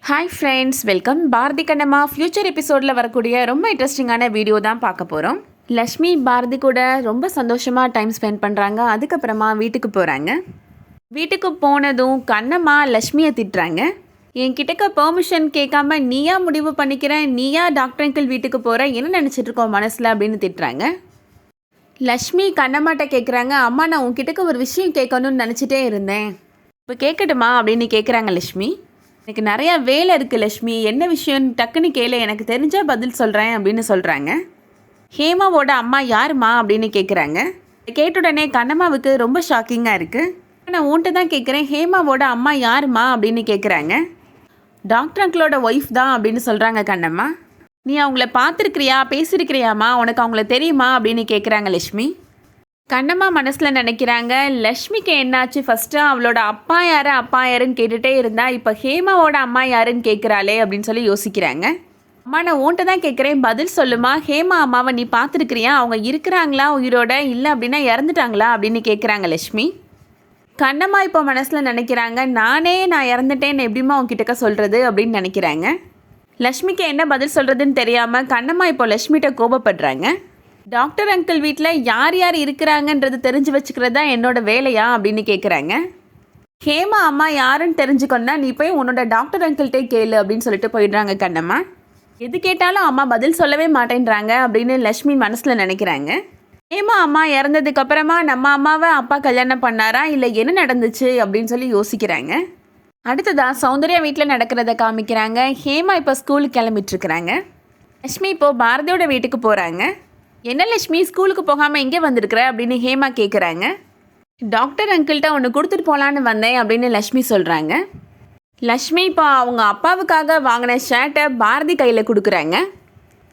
Hi friends, welcome. Bharathi Kannamma future எபிசோடில் வரக்கூடிய ரொம்ப இன்ட்ரெஸ்டிங்கான வீடியோ தான் பார்க்க போகிறோம். லக்ஷ்மி பாரதி கூட ரொம்ப சந்தோஷமாக டைம் ஸ்பெண்ட் பண்ணுறாங்க. அதுக்கப்புறமா வீட்டுக்கு போகிறாங்க. வீட்டுக்கு போனதும் கண்ணம்மா லக்ஷ்மியை திட்டுறாங்க. என்கிட்டக்க பெர்மிஷன் கேட்காம நீயா முடிவு பண்ணிக்கிற, நீயா டாக்டர் அங்கிள் வீட்டுக்கு போகிற, என்ன நினச்சிட்டு இருக்கோம் மனசில் அப்படின்னு திட்டுறாங்க. லக்ஷ்மி கண்ணம்மாட்ட கேட்குறாங்க, அம்மா நான் உங்ககிட்டக்க ஒரு விஷயம் கேட்கணும்னு நினச்சிட்டே இருந்தேன், இப்போ கேட்கட்டுமா அப்படின்னு கேட்குறாங்க லக்ஷ்மி. எனக்கு நிறையா வேலை இருக்குது லக்ஷ்மி, என்ன விஷயம்னு டக்குன்னு கேளு, எனக்கு தெரிஞ்சால் பதில் சொல்கிறேன் அப்படின்னு சொல்கிறாங்க. ஹேமாவோட அம்மா யாருமா அப்படின்னு கேட்குறாங்க. கேட்ட உடனே கண்ணம்மாவுக்கு ரொம்ப ஷாக்கிங்காக இருக்குது. நான் உன்ட்டு தான் கேட்குறேன், ஹேமாவோட அம்மா யாருமா அப்படின்னு கேட்குறாங்க. டாக்டர் அங்கிளோட ஒய்ஃப் தான் அப்படின்னு சொல்கிறாங்க கண்ணம்மா. நீ அவங்கள பார்த்துருக்கிறியா, பேசியிருக்கிறியாம்மா, உனக்கு அவங்கள தெரியுமா அப்படின்னு கேட்குறாங்க லக்ஷ்மி. கண்ணம்மா மனசில் நினைக்கிறாங்க, லக்ஷ்மிக்கு என்னாச்சு, ஃபஸ்ட்டு அவளோட அப்பா யாருன்னு கேட்டுகிட்டே இருந்தா, இப்போ ஹேமாவோட அம்மா யாருன்னு கேட்குறாளே அப்படின்னு சொல்லி யோசிக்கிறாங்க. அம்மா நான் உன்ட்ட தான் கேட்குறேன், பதில் சொல்லுமா, ஹேமா அம்மாவை நீ பார்த்துருக்கிறியா, அவங்க இருக்கிறாங்களா உயிரோட, இல்லை அப்படின்னா இறந்துட்டாங்களா அப்படின்னு கேட்குறாங்க லக்ஷ்மி. கண்ணம்மா இப்போ மனசில் நினைக்கிறாங்க, நான் இறந்துட்டேன்னு எப்படிமா உங்ககிட்டக்க சொல்கிறது அப்படின்னு நினைக்கிறாங்க. லக்ஷ்மிக்கு என்ன பதில் சொல்கிறதுன்னு தெரியாமல் கண்ணம்மா இப்போ லக்ஷ்மிகிட்ட கோபப்படுறாங்க. டாக்டர் அங்கிள் வீட்டில் யார் யார் இருக்கிறாங்கன்றது தெரிஞ்சு வச்சுக்கிறது தான் என்னோட வேலையா அப்படின்னு கேட்குறாங்க. ஹேமா அம்மா யாருன்னு தெரிஞ்சுக்கணுன்னா நீ போய் உன்னோட டாக்டர் அங்கிள்கிட்டே கேளு அப்படின்னு சொல்லிட்டு போயிடுறாங்க கண்ணம்மா. எது கேட்டாலும் அம்மா பதில் சொல்லவே மாட்டேன்றாங்க அப்படின்னு லக்ஷ்மி மனசில் நினைக்கிறாங்க. ஹேமா அம்மா இறந்ததுக்கப்புறமா நம்ம அம்மாவை அப்பா கல்யாணம் பண்ணாரா, இல்லை என்ன நடந்துச்சு அப்படின்னு சொல்லி யோசிக்கிறாங்க. அடுத்ததான் சௌந்தர்யா வீட்டில் நடக்கிறத காமிக்கிறாங்க. ஹேமா இப்போ ஸ்கூலுக்கு கிளம்பிட்டுருக்குறாங்க. லக்ஷ்மி இப்போது பாரதியோட வீட்டுக்கு போகிறாங்க. என்ன லக்ஷ்மி ஸ்கூலுக்கு போகாமல் எங்கே வந்திருக்கிற அப்படின்னு ஹேமா கேட்குறாங்க. டாக்டர் அங்கிள்கிட்ட ஒன்று கொடுத்துட்டு போகலான்னு வந்தேன் அப்படின்னு லக்ஷ்மி சொல்கிறாங்க. லக்ஷ்மி இப்போ அவங்க அப்பாவுக்காக வாங்கின ஷர்ட்டை பாரதி கையில் கொடுக்குறாங்க.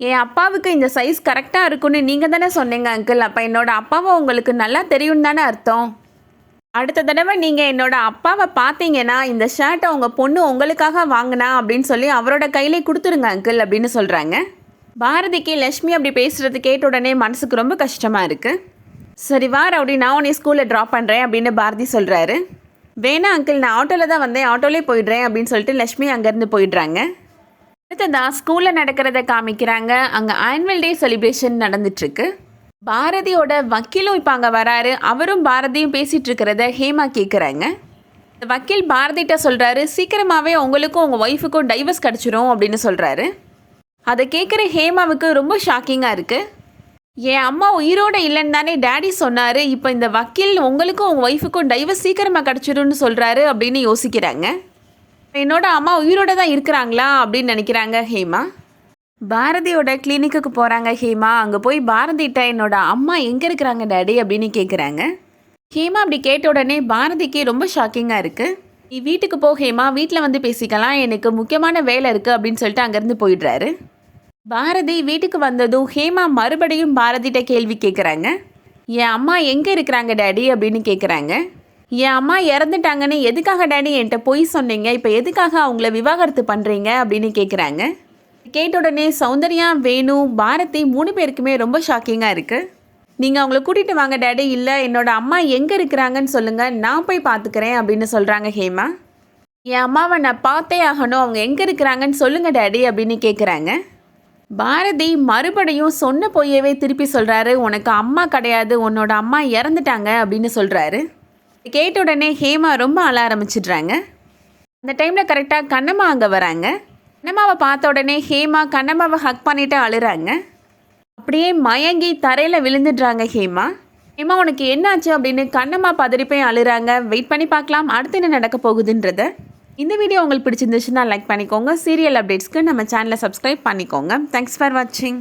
என் அப்பாவுக்கு இந்த சைஸ் கரெக்டாக இருக்குன்னு நீங்கள் தானே சொன்னீங்க அங்கிள், அப்போ என்னோடய அப்பாவை உங்களுக்கு நல்லா தெரியும் தானே அர்த்தம். அடுத்த தடவை நீங்கள் என்னோடய அப்பாவை பார்த்தீங்கன்னா இந்த ஷர்ட்டை உங்கள் பொண்ணு உங்களுக்காக வாங்கினா அப்படின்னு சொல்லி அவரோட கையிலே கொடுத்துருங்க அங்கிள் அப்படின்னு சொல்கிறாங்க. பாரதிக்கு லக்ஷ்மி அப்படி பேசுகிறது கேட்ட உடனே மனசுக்கு ரொம்ப கஷ்டமாக இருக்குது. சரி வா ரவுடி, நான் உன்னை ஸ்கூலில் ட்ராப் பண்ணுறேன் அப்படின்னு பாரதி சொல்கிறாரு. வேணா அங்கிள், நான் ஆட்டோவில் தான் வந்தேன், ஆட்டோலே போயிடுறேன் அப்படின்னு சொல்லிட்டு லக்ஷ்மி அங்கேருந்து போயிடுறாங்க. அடுத்ததான் ஸ்கூலில் நடக்கிறத காமிக்கிறாங்க. அங்கே ஆனுவல் டே செலிப்ரேஷன் நடந்துட்டுருக்கு. பாரதியோட வக்கீலும் இப்போ அங்கே வராரு. அவரும் பாரதியும் பேசிகிட்டு இருக்கிறத ஹேமா கேட்குறாங்க. இந்த வக்கீல் பாரதிகிட்ட சொல்கிறாரு, சீக்கிரமாகவே உங்களுக்கும் உங்கள் ஒய்ஃபுக்கும் டைவர்ஸ் கிடச்சிரும் அப்படின்னு சொல்கிறாரு. அதை கேட்குற ஹேமாவுக்கு ரொம்ப ஷாக்கிங்காக இருக்குது. என் அம்மா உயிரோடு இல்லைன்னு தானே டேடி சொன்னார், இப்போ இந்த வக்கீல் உங்களுக்கும் உங்கள் ஒய்ஃபுக்கும் டைவர்ஸ் சீக்கிரமாக கிடச்சிரும்னு சொல்கிறாரு அப்படின்னு யோசிக்கிறாங்க. என்னோட அம்மா உயிரோடு தான் இருக்கிறாங்களா அப்படின்னு நினைக்கிறாங்க ஹேமா. பாரதியோட கிளினிக்கு போகிறாங்க ஹேமா. அங்கே போய் பாரதிகிட்ட என்னோட அம்மா எங்கே இருக்கிறாங்க டேடி அப்படின்னு கேட்குறாங்க. ஹேமா அப்படி கேட்ட உடனே பாரதிக்கு ரொம்ப ஷாக்கிங்காக இருக்குது. நீ வீட்டுக்கு போ ஹேமா, வீட்டில் வந்து பேசிக்கலாம், எனக்கு முக்கியமான வேலை இருக்குது அப்படின்னு சொல்லிட்டு அங்கேருந்து போயிடுறாரு. பாரதி வீட்டுக்கு வந்ததும் ஹேமா மறுபடியும் பாரதிகிட்ட கேள்வி கேட்குறாங்க. என் அம்மா எங்கே இருக்கிறாங்க டேடி அப்படின்னு கேட்குறாங்க. என் அம்மா இறந்துட்டாங்கன்னு எதுக்காக டேடி என்கிட்ட பொய் சொன்னீங்க, இப்போ எதுக்காக அவங்கள விவாகரத்து பண்ணுறீங்க அப்படின்னு கேட்குறாங்க. கேட்ட உடனே சௌந்தர்யா, வேணு, பாரதி 3 பேருக்குமே ரொம்ப ஷாக்கிங்காக இருக்குது. நீங்கள் அவங்கள கூட்டிகிட்டு வாங்க டேடி, இல்லை என்னோடய அம்மா எங்கே இருக்கிறாங்கன்னு சொல்லுங்கள், நான் போய் பார்த்துக்கிறேன் அப்படின்னு சொல்கிறாங்க ஹேமா. என் அம்மாவை நான் பார்த்தே ஆகணும், அவங்க எங்கே இருக்கிறாங்கன்னு சொல்லுங்கள் டேடி அப்படின்னு கேட்குறாங்க. பாரதி மறுபடியும் சொன்ன பொய்யவே திருப்பி சொல்கிறாரு, உனக்கு அம்மா கிடையாது, உன்னோட அம்மா இறந்துட்டாங்க அப்படின்னு சொல்கிறாரு. கேட்ட உடனே ஹேமா ரொம்ப அழ ஆரம்பிச்சிடுறாங்க. அந்த டைமில் கரெக்டாக கண்ணம்மா அங்கே வராங்க. கண்ணம்மாவை பார்த்த உடனே ஹேமா கண்ணம்மாவை ஹக் பண்ணிவிட்டு அழுறாங்க. அப்படியே மயங்கி தரையில் விழுந்துடுறாங்க ஹேமா. ஹேமா உனக்கு என்னாச்சு அப்படின்னு கண்ணம்மா பதறிப்போய் அழுறாங்க. வெயிட் பண்ணி பார்க்கலாம் அடுத்து என்ன நடக்க போகுதுன்றத. இந்த வீடியோ உங்களுக்கு பிடிச்சிருந்துச்சுன்னா லைக் பண்ணிக்கோங்க. சீரியல் அப்டேட்ஸ்க்கு நம்ம சேனலை சப்ஸ்கிரைப் பண்ணிக்கோங்க. தேங்க்ஸ் ஃபார் வாட்சிங்.